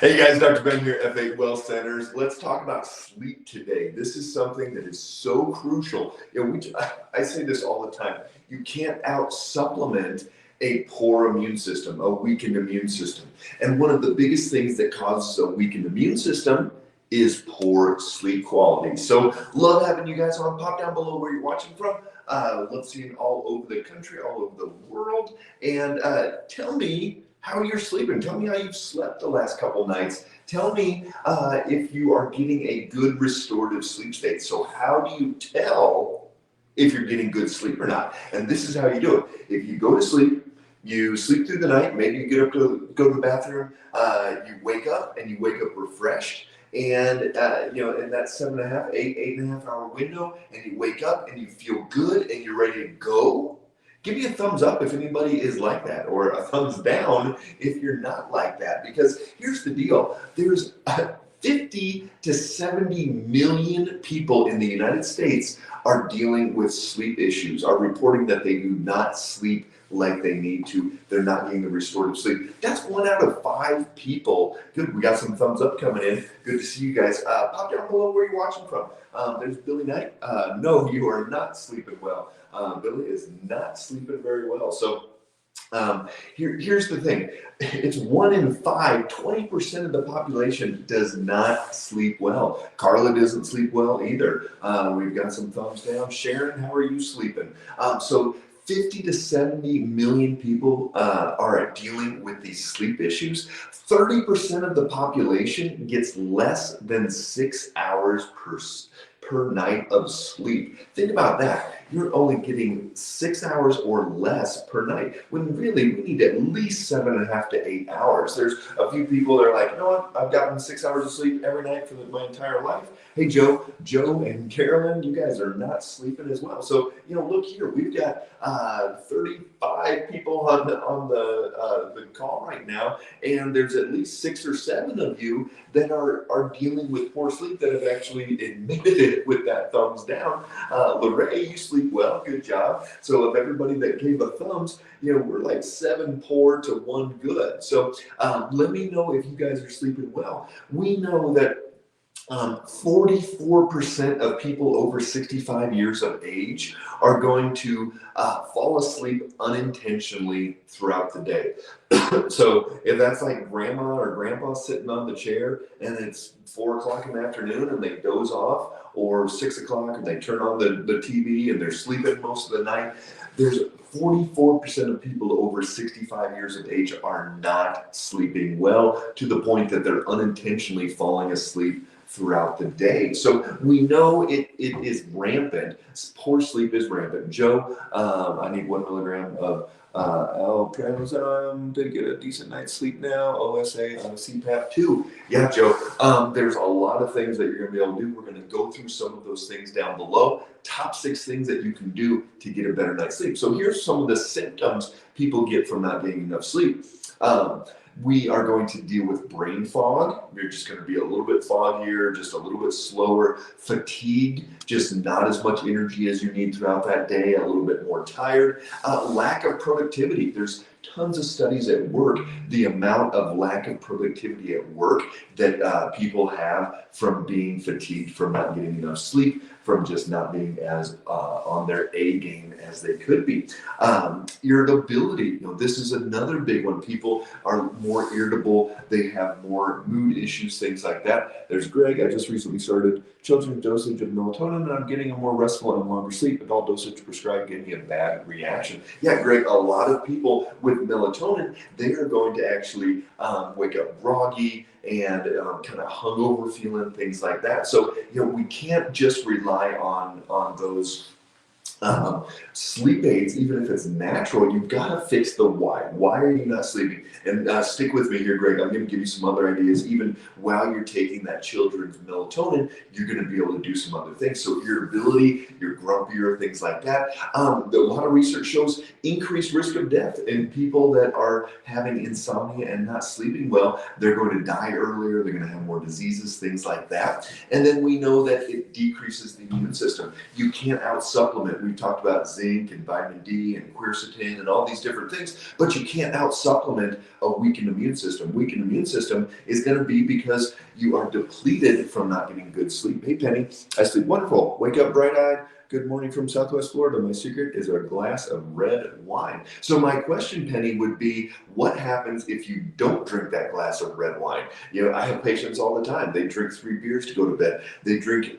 Hey guys, Dr. Ben here, F8 Well Centers. Let's talk about sleep today. This is something that is so crucial. I say this all the time. You can't out-supplement a poor immune system, a weakened immune system. And one of the biggest things that causes a weakened immune system is poor sleep quality. So love having you guys on. Pop down below where you're watching from. Love seeing all over the country, all over the world. And tell me how you're sleeping. Tell me how you've slept the last couple nights. Tell me if you are getting a good restorative sleep state. So how do you tell if you're getting good sleep or not? And this is how you do it. If you go to sleep, you sleep through the night, maybe you get up to go to the bathroom, you wake up and you wake up refreshed. And in that 7.5, 8.5 hour window, and you wake up and you feel good and you're ready to go. Give me a thumbs up if anybody is like that, or a thumbs down if you're not like that. Because here's the deal. There's 50 to 70 million people in the United States are dealing with sleep issues, are reporting that they do not sleep like they need to. They're not getting the restorative sleep. That's 1 out of 5 people. Good, we got some thumbs up coming in. Good to see you guys. Pop down below where you're watching from. There's Billy Knight. No, you are not sleeping well. Billy is not sleeping very well. So here's the thing. It's 1 in 5, 20% of the population does not sleep well. Carla doesn't sleep well either. We've got some thumbs down. Sharon, how are you sleeping? So 50 to 70 million people are dealing with these sleep issues. 30% of the population gets less than 6 hours per night of sleep. Think about that. You're only getting 6 hours or less per night, when really we need at least 7.5 to 8 hours. There's a few people that are like, you know what, I've gotten 6 hours of sleep every night for my entire life. Hey, Joe and Carolyn, you guys are not sleeping as well. So, look here, we've got 35 people on the call right now, and there's at least 6 or 7 of you that are dealing with poor sleep that have actually admitted it with that thumbs down. Lorraine, you sleep well, good job. So of everybody that gave a thumbs, we're like 7 poor to 1 good. So let me know if you guys are sleeping well. We know that 44% of people over 65 years of age are going to fall asleep unintentionally throughout the day. So if that's like grandma or grandpa sitting on the chair and it's 4 o'clock in the afternoon and they doze off, or 6 o'clock and they turn on the TV and they're sleeping most of the night, there's 44% of people over 65 years of age are not sleeping well, to the point that they're unintentionally falling asleep throughout the day. So we know it is rampant. Poor sleep is rampant. Joe, I need 1 milligram of alprazolam to get a decent night's sleep now. OSA on a CPAP too. Yeah, Joe, there's a lot of things that you're going to be able to do. We're going to go through some of those things down below. Top 6 things that you can do to get a better night's sleep. So here's some of the symptoms people get from not getting enough sleep. We are going to deal with brain fog. You're just going to be a little bit foggier, just a little bit slower, fatigued, just not as much energy as you need throughout that day, a little bit more tired. Lack of productivity. There's tons of studies at work, the amount of lack of productivity at work that people have from being fatigued, from not getting enough sleep, from just not being as on their A game as they could be. Irritability, this is another big one. People are more irritable. They have more mood issues, things like that. There's Greg. I just recently started children's dosage of melatonin, and I'm getting a more restful and longer sleep. Adult dosage prescribed gave me a bad reaction. Yeah, Greg, a lot of people with melatonin, they are going to actually wake up groggy and kind of hungover feeling, things like that. So, we can't just rely on those sleep aids, even if it's natural. You've got to fix the why. Why are you not sleeping? And stick with me here, Greg. I'm going to give you some other ideas. Even while you're taking that children's melatonin, you're going to be able to do some other things. So irritability, you're grumpier, things like that. A lot of research shows increased risk of death in people that are having insomnia and not sleeping well. They're going to die earlier. They're going to have more diseases, things like that. And then we know that it decreases the immune system. You can't out-supplement. We we've talked about zinc and vitamin D and quercetin and all these different things, but you can't out supplement a weakened immune system. Weakened immune system is going to be because you are depleted from not getting good sleep. Hey, Penny, I sleep wonderful. Wake up bright-eyed. Good morning from Southwest Florida. My secret is a glass of red wine. So my question, Penny, would be, what happens if you don't drink that glass of red wine? You know, I have patients all the time. They drink 3 beers to go to bed. They drink,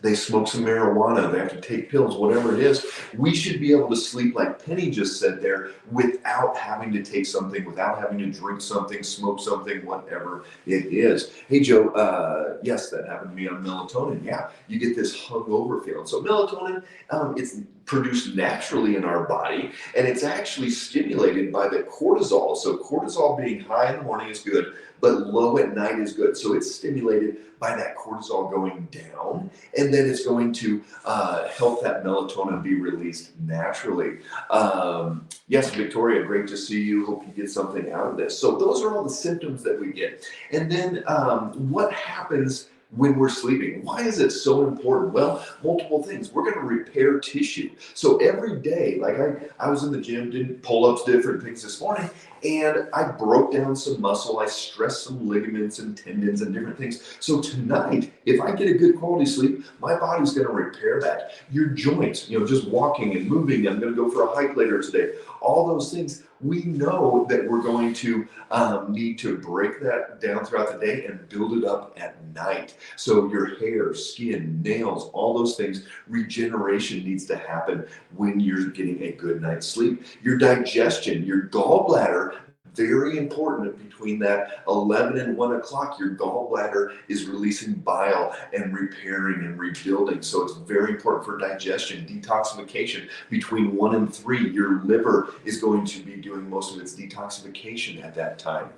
they smoke some marijuana, they have to take pills, whatever it is. We should be able to sleep, like Penny just said there, without having to take something, without having to drink something, smoke something, whatever it is. Hey, Joe, yes, that happened to me on melatonin. Yeah, you get this hungover feeling. So melatonin, it's produced naturally in our body, and it's actually stimulated by the cortisol. So cortisol being high in the morning is good, but low at night is good. So it's stimulated by that cortisol going down, and then it's going to help that melatonin be released naturally. Yes, Victoria, great to see you. Hope you get something out of this. So those are all the symptoms that we get. And then what happens when we're sleeping? Why is it so important? Well, multiple things. We're going to repair tissue. So every day, like I was in the gym, did pull-ups, different things this morning, and I broke down some muscle. I stressed some ligaments and tendons and different things. So tonight, if I get a good quality sleep, my body's going to repair that. Your joints, you know, just walking and moving. I'm going to go for a hike later today. All those things, we know that we're going to need to break that down throughout the day and build it up at night. So your hair, skin, nails, all those things, regeneration needs to happen when you're getting a good night's sleep. Your digestion, your gallbladder, very important. Between that 11 and 1 o'clock, your gallbladder is releasing bile and repairing and rebuilding. So it's very important for digestion. Detoxification between 1 and 3, your liver is going to be doing most of its detoxification at that time.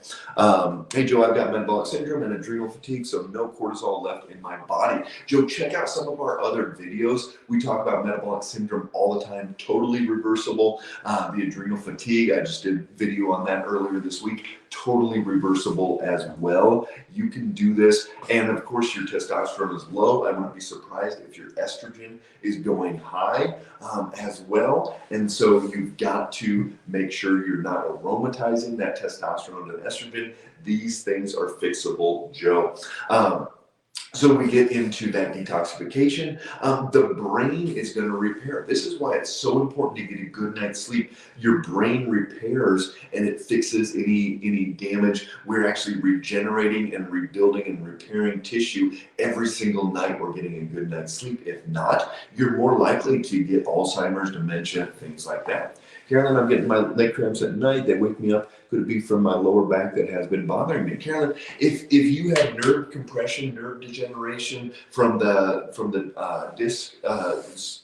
Hey, Joe, I've got metabolic syndrome and adrenal fatigue, so no cortisol left in my body. Joe, check out some of our other videos. We talk about metabolic syndrome all the time, totally reversible. The adrenal fatigue, I just did a video on that earlier this week, totally reversible as well. You can do this, and of course your testosterone is low. I wouldn't be surprised if your estrogen is going high as well, and so you've got to make sure you're not aromatizing that testosterone and estrogen. These things are fixable, Joe. So we get into that detoxification. The brain is going to repair. This is why it's so important to get a good night's sleep. Your brain repairs and it fixes any damage. We're actually regenerating and rebuilding and repairing tissue every single night. We're getting a good night's sleep. If not, you're more likely to get Alzheimer's, dementia, things like that. Carolyn, I'm getting my leg cramps at night. They wake me up. Could it be from my lower back that has been bothering me? Carolyn, if you have nerve compression, nerve degeneration from the disc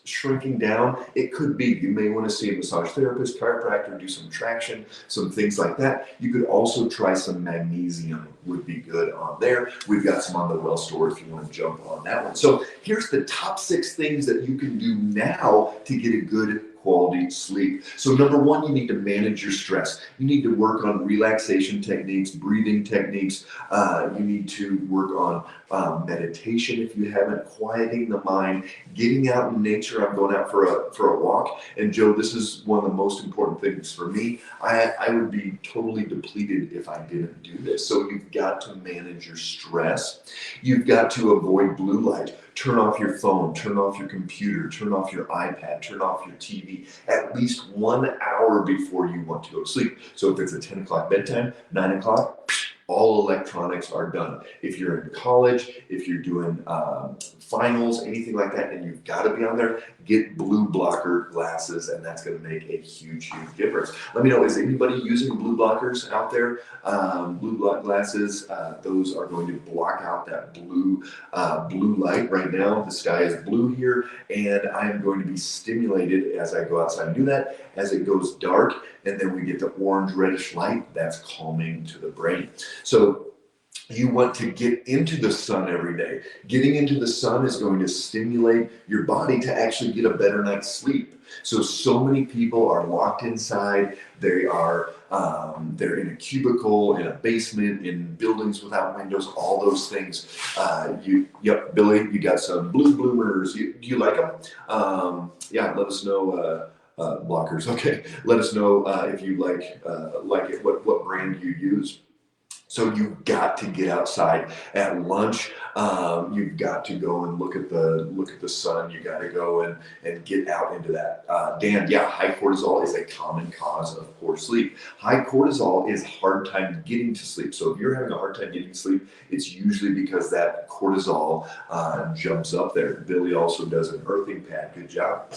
shrinking down, it could be. You may want to see a massage therapist, chiropractor, do some traction, some things like that. You could also try some magnesium, would be good on there. We've got some on the well store if you want to jump on that one. So here's the top 6 things that you can do now to get a good quality sleep. So number 1, you need to manage your stress. You need to work on relaxation techniques, breathing techniques. You need to work on meditation if you haven't, quieting the mind, getting out in nature. I'm going out for a walk. And Joe, this is one of the most important things for me. I would be totally depleted if I didn't do this. So you've got to manage your stress. You've got to avoid blue light. Turn off your phone, turn off your computer, turn off your iPad, turn off your TV at least 1 hour before you want to go to sleep. So if it's a 10 o'clock bedtime, 9 o'clock, all electronics are done. If you're in college, if you're doing finals, anything like that, and you've got to be on there, get blue blocker glasses, and that's going to make a huge, huge difference. Let me know, is anybody using blue blockers out there? Blue block glasses, those are going to block out that blue light. Right now, the sky is blue here, and I am going to be stimulated as I go outside and do that. As it goes dark, and then we get the orange reddish light, that's calming to the brain. So You want to get into the sun every day. Getting into the sun is going to stimulate your body to actually get a better night's sleep. So many people are locked inside. They're in a cubicle, in a basement, in buildings without windows, all those things. Yep, Billy, you got some blue bloomers. Do you like them? Yeah, let us know. Blockers. Okay, let us know if you like it. What brand you use. So you've got to get outside at lunch. You've got to go and look at the sun. You got to go and get out into that. Dan, yeah, high cortisol is a common cause of poor sleep. High cortisol is hard time getting to sleep. So if you're having a hard time getting to sleep, it's usually because that cortisol jumps up there. Billy also does an earthing pad. Good job.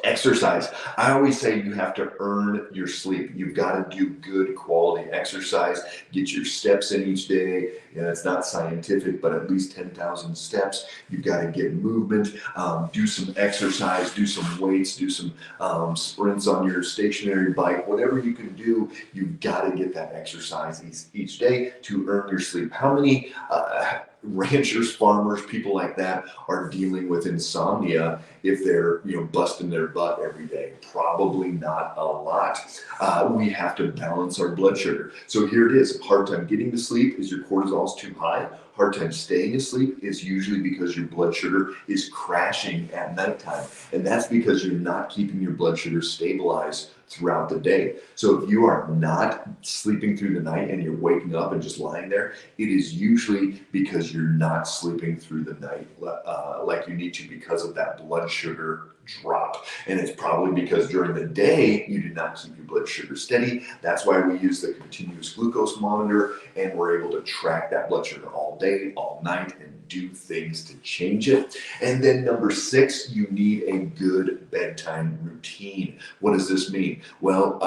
Exercise. I always say you have to earn your sleep. You've got to do good quality exercise. Get your steps in each day. It's not scientific, but at least 10,000 steps. You've got to get movement. Do some exercise. Do some weights. Do some sprints on your stationary bike. Whatever you can do, you've got to get that exercise each day to earn your sleep. How many ranchers, farmers, people like that are dealing with insomnia if they're busting their butt every day? Probably not a lot. We have to balance our blood sugar. So here it is. Hard time getting to sleep is your cortisol's too high. Hard time staying asleep is usually because your blood sugar is crashing at nighttime. And that's because you're not keeping your blood sugar stabilized throughout the day. So if you are not sleeping through the night and you're waking up and just lying there, it is usually because you're not sleeping through the night like you need to because of that blood sugar drop. And it's probably because during the day you did not keep your blood sugar steady. That's why we use the continuous glucose monitor, and we're able to track that blood sugar all day, all night, and do things to change it. And then number 6, you need a good bedtime routine. What does this mean? Well,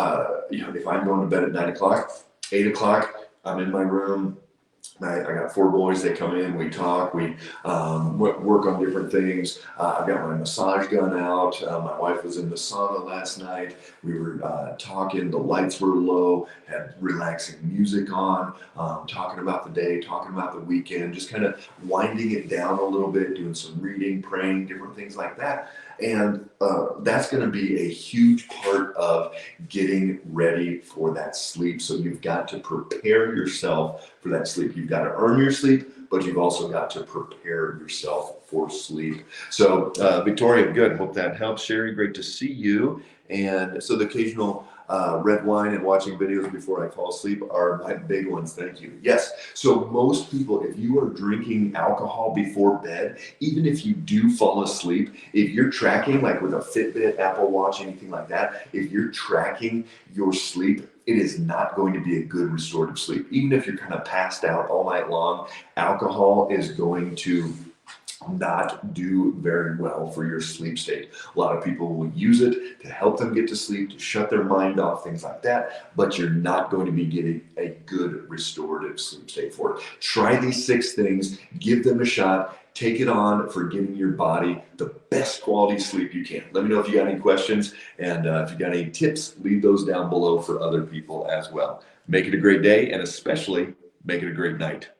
if I'm going to bed at 9 o'clock, 8 o'clock, I'm in my room. I got 4 boys. They come in, we talk, we work on different things. I've got my massage gun out. My wife was in the sauna last night. We were talking. The lights were low, had relaxing music on, talking about the day, talking about the weekend, just kind of winding it down a little bit, doing some reading, praying, different things like that. And that's going to be a huge part of getting ready for that sleep. So you've got to prepare yourself for that sleep. You've got to earn your sleep, but you've also got to prepare yourself for sleep. So Victoria, good. Hope that helps. Sherry, great to see you. And so the occasional red wine and watching videos before I fall asleep are my big ones. Thank you. Yes. So most people, if you are drinking alcohol before bed, even if you do fall asleep, if you're tracking like with a Fitbit, Apple Watch, anything like that, if you're tracking your sleep, it is not going to be a good restorative sleep. Even if you're kind of passed out all night long, alcohol is going to not do very well for your sleep state. A lot of people will use it to help them get to sleep, to shut their mind off, things like that, but you're not going to be getting a good restorative sleep state for it. Try these 6 things, give them a shot, take it on for giving your body the best quality sleep you can. Let me know if you got any questions, and if you got any tips, leave those down below for other people as well. Make it a great day, and especially make it a great night.